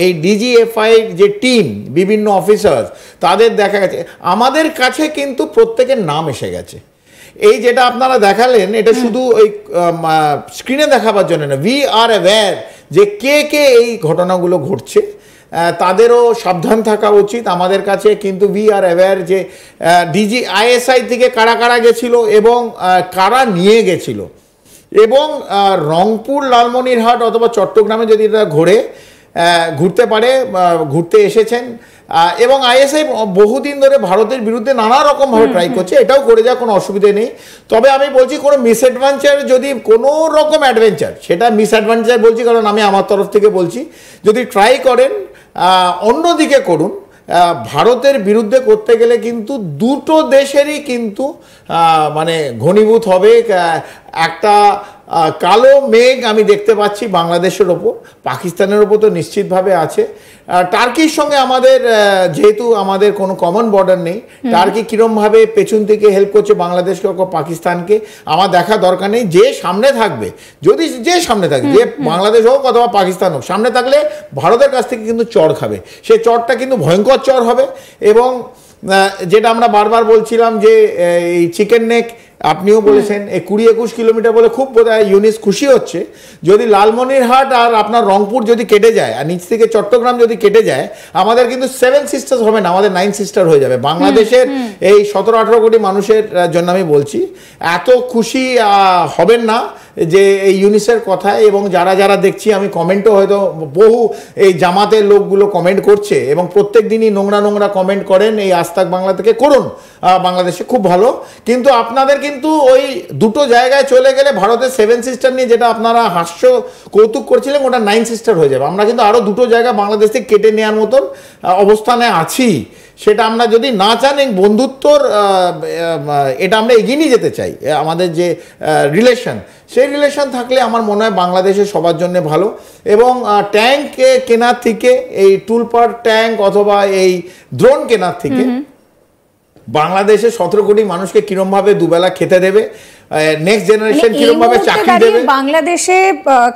এই ডিজিএফআই যে টিম বিভিন্ন অফিসার্স তাদের দেখা গেছে আমাদের কাছে কিন্তু প্রত্যেকের নাম এসে গেছে। এই যেটা আপনারা দেখালেন এটা শুধু ওই স্ক্রিনে দেখাবার জন্য না, উই আর অ্যাওয়্যার যে কে কে এই ঘটনাগুলো ঘটছে, তাদেরও সাবধান থাকা উচিত। আমাদের কাছে কিন্তু উই আর অ্যাওয়্যার যে আইএসআই থেকে কারা কারা গেছিল এবং কারা নিয়ে গেছিল, এবং রংপুর, লালমনিরহাট অথবা চট্টগ্রামে যদি এটা ঘুরতে পারে, ঘুরতে এসেছেন, এবং আইএসআই বহুদিন ধরে ভারতের বিরুদ্ধে নানা রকমভাবে ট্রাই করছে, এটাও করে যাওয়ার কোনো অসুবিধে নেই। তবে আমি বলছি কোনো মিসঅ্যাডভেঞ্চার, যদি কোনো রকম অ্যাডভেঞ্চার, সেটা মিসঅ্যাডভেঞ্চার বলছি কারণ আমি আমার তরফ থেকে বলছি, যদি ট্রাই করেন অন্যদিকে করুন। ভারতের বিরুদ্ধে করতে গেলে কিন্তু দুটো দেশেরই কিন্তু মানে ঘনীভূত হবে একটা কালো মেঘ আমি দেখতে পাচ্ছি বাংলাদেশের ওপর, পাকিস্তানের ওপর তো নিশ্চিতভাবে আছে। টার্কির সঙ্গে আমাদের যেহেতু আমাদের কোনো কমন বর্ডার নেই, টার্কি কীরমভাবে পেছন থেকে হেল্প করছে বাংলাদেশকে ও পাকিস্তানকে আমার দেখা দরকার নেই। যে সামনে থাকবে, যদি যে সামনে থাকবে, যে বাংলাদেশ হোক অথবা পাকিস্তান হোক, সামনে থাকলে ভারতের কাছ থেকে কিন্তু চড় খাবে, সেই চড়টা কিন্তু ভয়ঙ্কর চড় হবে। এবং যেটা আমরা বারবার বলছিলাম যে এই চিকেন নেক আপনিও বলেছেন, এই 20-21 কিলোমিটার বলে খুব বোধহয় ইউনিস খুশি হচ্ছে। যদি লালমনিরহাট আর আপনার রংপুর যদি কেটে যায় আর নিচ থেকে চট্টগ্রাম যদি কেটে যায়, আমাদের কিন্তু 7 সিস্টার্স হবে না, আমাদের 9 সিস্টার হয়ে যাবে। বাংলাদেশের এই 17-18 কোটি মানুষের জন্য আমি বলছি, এত খুশি হবেন না যে এই ইউনিসের কথায়। এবং যারা যারা দেখছি আমি কমেন্টও হয়তো বহু এই জামাতের লোকগুলো কমেন্ট করছে এবং প্রত্যেক দিনই নোংরা নোংরা কমেন্ট করেন, এই আস্তাক বাংলা থেকে করুন, বাংলাদেশে খুব ভালো। কিন্তু আপনাদের কিন্তু ওই দুটো জায়গায় চলে গেলে ভারতের 7 সিস্টার নিয়ে যেটা আপনারা হাস্য কৌতুক করছিলেন, ওটা 9 সিস্টার হয়ে যাবে। আমরা কিন্তু আরও দুটো জায়গা বাংলাদেশ থেকে কেটে নেওয়ার মতন অবস্থানে আছি। সেটা আমরা যদি না চান, এই বন্ধুত্বর এটা আমরা এগিয়ে নিয়ে যেতে চাই, আমাদের যে রিলেশন, সেই রিলেশন থাকলে আমার মনে হয় বাংলাদেশে সবার জন্য ভালো। এবং ট্যাঙ্ক কেনার থেকে, এই টুলপার ট্যাঙ্ক অথবা এই ড্রোন কেনার থেকে বাংলাদেশে 17 কোটি মানুষকে কিরমভাবে দুবেলা খেতে দেবে, নেক্সট জেনারেশন কিরমভাবে চাকরি দেবে। বাংলাদেশে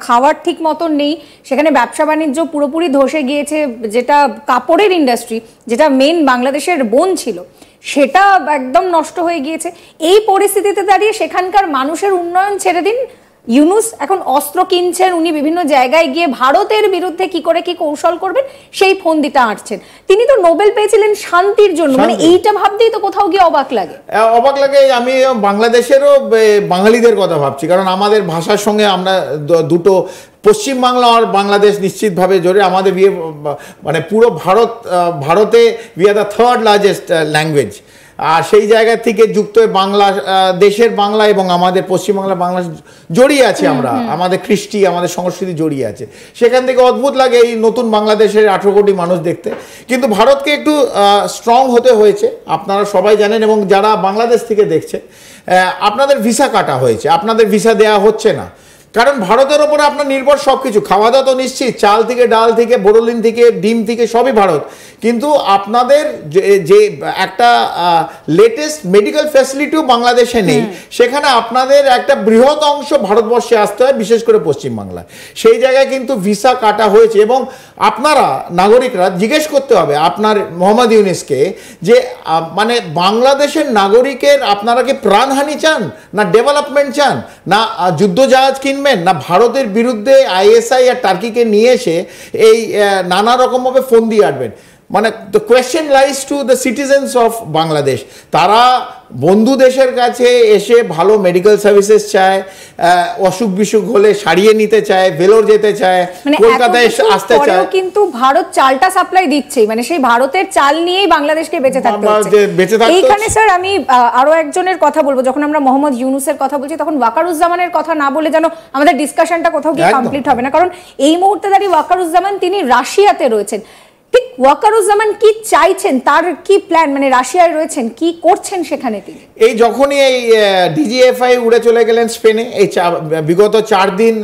খাওয়ার ঠিক মতন নেই, সেখানে ব্যবসা বাণিজ্য পুরোপুরি ধসে গিয়েছে। যেটা কাপড়ের ইন্ডাস্ট্রি, যেটা মেন বাংলাদেশের বোন ছিল, সেটা একদম নষ্ট হয়ে গিয়েছে। এই পরিস্থিতিতে দাঁড়িয়ে সেখানকার মানুষের উন্নয়ন ছেড়ে দিন, ইউনুস এখন অস্ত্র কিনছেন, উনি বিভিন্ন জায়গায় গিয়ে ভারতের বিরুদ্ধে কি করে কি কৌশল করবেন সেই ফন্দিটা আঁটছেন। তিনি তো নোবেল পেয়েছিলেন শান্তির জন্য, মানে এইটা ভাবতেই তো কোথাও গিয়ে অবাক লাগে। অবাক লাগে। আমি বাংলাদেশেরও বাঙালিদের কথা ভাবছি, কারণ আমাদের ভাষার সঙ্গে আমরা দুটো, পশ্চিমবাংলা আর বাংলাদেশ নিশ্চিতভাবে জোরে আমাদের মানে পুরো ভারতে we are the 3rd largest language. আর সেই জায়গা থেকে যুক্ত হয়ে বাংলা, দেশের বাংলা এবং আমাদের পশ্চিমবাংলা বাংলা জড়িয়ে আছে, আমরা আমাদের কৃষ্টি, আমাদের সংস্কৃতি জড়িয়ে আছে। সেখান থেকে অদ্ভুত লাগে এই নতুন বাংলাদেশের 18 কোটি মানুষ দেখতে। কিন্তু ভারতকে একটু স্ট্রং হতে হয়েছে, আপনারা সবাই জানেন। এবং যারা বাংলাদেশ থেকে দেখছে, আপনাদের ভিসা কাটা হয়েছে, আপনাদের ভিসা দেওয়া হচ্ছে না, কারণ ভারতের ওপরে আপনার নির্ভর সব কিছু। খাওয়া দাওয়া তো নিশ্চিত, চাল থেকে ডাল থেকে বোরোলিন থেকে ডিম থেকে সবই ভারত। কিন্তু আপনাদের যে একটা লেটেস্ট মেডিকেল ফ্যাসিলিটিও বাংলাদেশে নেই, সেখানে আপনাদের একটা বৃহৎ অংশ ভারতবর্ষে আসতে হয়, বিশেষ করে পশ্চিমবাংলায়। সেই জায়গায় কিন্তু ভিসা কাটা হয়েছে। এবং আপনারা নাগরিকরা জিজ্ঞেস করতে হবে আপনার মোহাম্মদ ইউনুসকে যে মানে বাংলাদেশের নাগরিকের আপনারা কি প্রাণহানি চান, না ডেভেলপমেন্ট চান, না যুদ্ধজাহাজ কিনবেন, না ভারতের বিরুদ্ধে আইএসআই আর টার্কিকে নিয়ে এসে এই নানা রকমভাবে ফন্দি আটবেন। মানে the question lies to the citizens of Bangladesh. তারা বন্ধু দেশের কাছে এসে ভালো মেডিকেল সার্ভিসেস চায়, অসুখ বিসুখ হলে সারিয়ে নিতে চায়, ভেলোর যেতে চায়, কলকাতায় আসতে চায়। কিন্তু ভারত চালটা সাপ্লাই দিচ্ছে, মানে সেই ভারতের চাল নিয়েই বাংলাদেশকে বেঁচে থাকতে হচ্ছে। এইখানে স্যার আমি আরো একজনের কথা বলবো, যখন আমরা মোহাম্মদ ইউনুসের কথা বলছি তখন ওয়াকারুজ্জামানের কথা না বলে যেন আমাদের ডিসকাশনটা কোথাও গিয়ে কমপ্লিট হবে না। কারণ এই মুহূর্তে দাঁড়িয়ে ওয়াকারুজ্জামান তিনি রাশিয়াতে রয়েছেন। ঠিক ওয়াকারুজ্জামান কি চাইছেন, তার কি প্ল্যান, মানে রাশিয়ায় রয়েছেন, কি করছেন সেখানে তিনি? এই যখনই এই ডিজিএফআই উড়ে চলে গেলেন স্পেনে, এই বিগত 4 দিন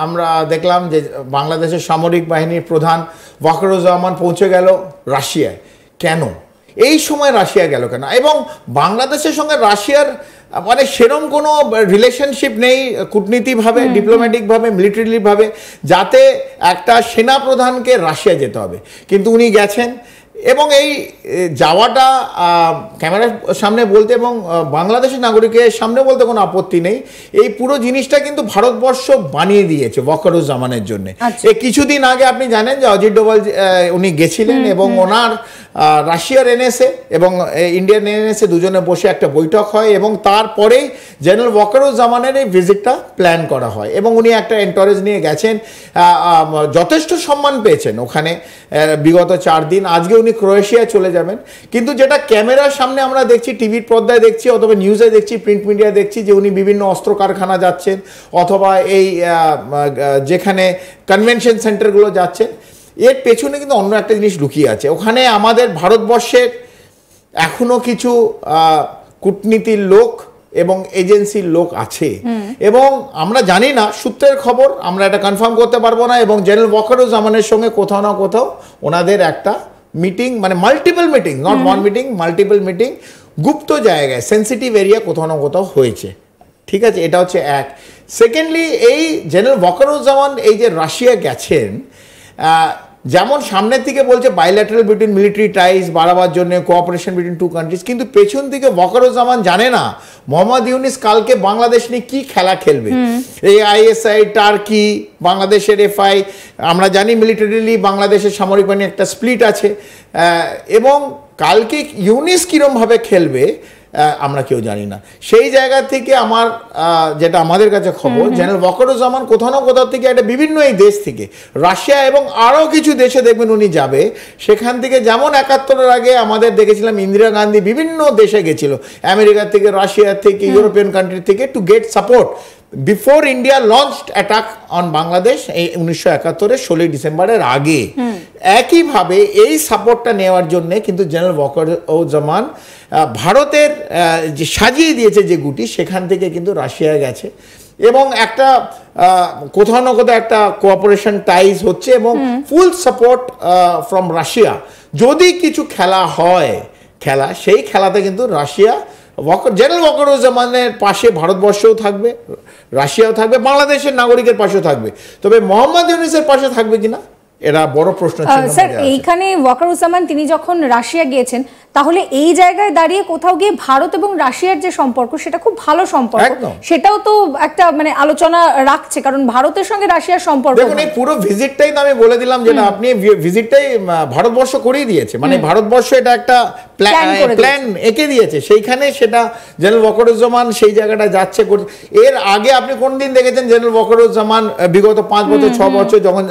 আমরা দেখলাম যে বাংলাদেশের সামরিক বাহিনীর প্রধান ওয়াকারুজ্জামান পৌঁছে গেল রাশিয়ায়। কেন এই সময় রাশিয়া গেল কেন? এবং বাংলাদেশের সঙ্গে রাশিয়ার মানে সেরম কোনো রিলেশনশিপ নেই কূটনীতিকভাবে, ডিপ্লোম্যাটিকভাবে, মিলিটারিভাবে, যাতে একটা সেনাপ্রধানকে রাশিয়া যেতে হবে, কিন্তু উনি গেছেন। এবং এই যাওয়াটা ক্যামেরার সামনে বলতে এবং বাংলাদেশের নাগরিকের সামনে বলতে কোনো আপত্তি নেই। এই পুরো জিনিসটা কিন্তু ভারতবর্ষ বানিয়ে দিয়েছে ওয়াকারুজ্জামানের জন্য। এই কিছুদিন আগে আপনি জানেন যে অজিত ডোভাল উনি গেছিলেন এবং ওনার রাশিয়ার এনএসএ এবং ইন্ডিয়ান এনএসএ দুজনে বসে একটা বৈঠক হয় এবং তারপরেই জেনারেল ওয়াকারুজ্জামানের এই ভিজিটটা প্ল্যান করা হয় এবং উনি একটা এন্টোরেজ নিয়ে গেছেন, যথেষ্ট সম্মান পেয়েছেন ওখানে বিগত 4 দিন। আজকে উনি ক্রোয়েশিয়া চলে যাবেন, কিন্তু যেটা ক্যামেরার সামনে আমরা দেখছি, টিভির পর্দায় দেখছি অথবা নিউজে দেখছি, প্রিন্ট মিডিয়া দেখছি যে উনি বিভিন্ন অস্ত্র কারখানা যাচ্ছেন অথবা এই যেখানে কনভেনশন সেন্টারগুলো যাচ্ছেন, এর পেছনে কিন্তু অন্য একটা জিনিস লুকিয়ে আছে। ওখানে আমাদের ভারতবর্ষের এখনো কিছু কূটনীতির লোক এবং এজেন্সির লোক আছে এবং আমরা জানি না, সূত্রের খবর, আমরা এটা কনফার্ম করতে পারবো না। এবং জেনারেল ওয়াকারুজ্জামানের সঙ্গে কোথাও না কোথাও ওনাদের একটা মিটিং, মানে multiple meeting, not one meeting, multiple meeting গুপ্ত জায়গায়, সেন্সিটিভ এরিয়া কোথাও না কোথাও হয়েছে। ঠিক আছে, এটা হচ্ছে এক। সেকেন্ডলি, এই জেনারেল ওয়াকারুজ্জামান এই যে রাশিয়া গেছেন, যেমন সামনের দিকে বলছে বাইল্যাটারাল বিটুইন মিলিটারি টাইজ বাড়াবার জন্য, কোঅপারেশন বিটুইন 2 কান্ট্রিজ, কিন্তু পেছন দিকে ওয়াকারুজ্জামান জানে না মোহাম্মদ ইউনিস কালকে বাংলাদেশ নিয়ে কি খেলা খেলবে। এই আইএসআই, টার্কি, বাংলাদেশের এফআই, আমরা জানি মিলিটারিলি বাংলাদেশের সামরিক বাহিনী একটা স্প্লিট আছে, এবং কালকে ইউনিস কীরমভাবে খেলবে আমরা কেউ জানি না। সেই জায়গা থেকে আমার যেটা আমাদের কাছে খবর, জেনারেল ওয়াকারুজ্জামান কোথাও না কোথাও থেকে একটা বিভিন্ন এই দেশ থেকে, রাশিয়া এবং আরও কিছু দেশে দেখবেন উনি যাবে, সেখান থেকে যেমন 71-এর আগে আমাদের দেখেছিলাম ইন্দিরা গান্ধী বিভিন্ন দেশে গেছিল, আমেরিকা থেকে, রাশিয়া থেকে, ইউরোপিয়ান কান্ট্রি থেকে, to get support before India launched attack on Bangladesh এই 1971-এর 16 ডিসেম্বরের আগে। একইভাবে এই সাপোর্টটা নেওয়ার জন্য কিন্তু জেনারেল ওয়াকারুজ্জামান ভারতের যে সাজিয়ে দিয়েছে যে গুটি, সেখান থেকে কিন্তু রাশিয়া গেছে এবং একটা কোথাও না কোথাও একটা কোঅপারেশন টাইজ হচ্ছে এবং ফুল সাপোর্ট ফ্রম রাশিয়া। যদি কিছু খেলা হয়, সেই খেলাতে কিন্তু রাশিয়া জেনারেল ওয়াকারুজ্জামানের পাশে ভারতবর্ষও থাকবে, রাশিয়াও থাকবে, বাংলাদেশের নাগরিকের পাশেও থাকবে, তবে মোহাম্মদ ইউনিসের পাশে থাকবে কিনা এটা বড় প্রশ্ন। স্যার, এইখানে ওয়াকারুজ্জামান তিনি যখন রাশিয়া গিয়েছেন, তাহলে এই জায়গায় দাঁড়িয়ে কোথাও গিয়ে ভারত এবং রাশিয়ার যে সম্পর্ক, সেটা খুব ভালো সম্পর্ক, সেটাও তো একটা মানে আলোচনা রাখছে, কারণ ভারতের সঙ্গে রাশিয়ার সম্পর্ক। দেখুন, এই পুরো ভিজিটটাই তো আমি বলে দিলাম যেটা আপনি ভিজিটটাই ভারতবর্ষ করেই দিয়েছে, মানে ভারতবর্ষ এটা একটা প্ল্যান এঁকে দিয়েছে, সেইখানে সেটা জেনারেল ওয়াকারুজ্জামান সেই জায়গাটা যাচ্ছে। এর আগে আপনি কোনদিন দেখেছেন জেনারেল ওয়াকারুজ্জামান বিগত 5 বছর 6 বছর যখন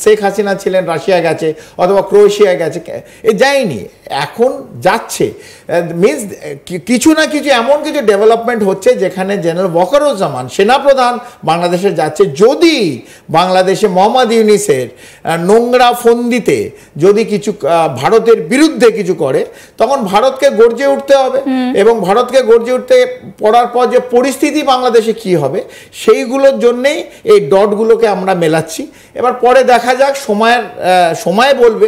শেখ হাসিনা ছিলেন রাশিয়া গেছে অথবা ক্রোয়েশিয়া গেছে? যায়নি, এখন যাচ্ছে। মিনস কিছু না কিছু এমন কিছু ডেভেলপমেন্ট হচ্ছে যেখানে জেনারেল ওয়াকারুজ্জামান সেনাপ্রধান বাংলাদেশে যাচ্ছে। যদি বাংলাদেশে মোহাম্মদ ইউনিসের নোংরা ফন্দিতে যদি কিছু ভারতের বিরুদ্ধে কিছু করে, তখন ভারতকে গর্জে উঠতে হবে এবং ভারতকে গর্জে উঠতে পড়ার পর যে পরিস্থিতি বাংলাদেশে কি হবে, সেইগুলোর জন্যেই এই ডটগুলোকে আমরা মেলাচ্ছি। এবার পরে দেখা যাক, সময় বলবে।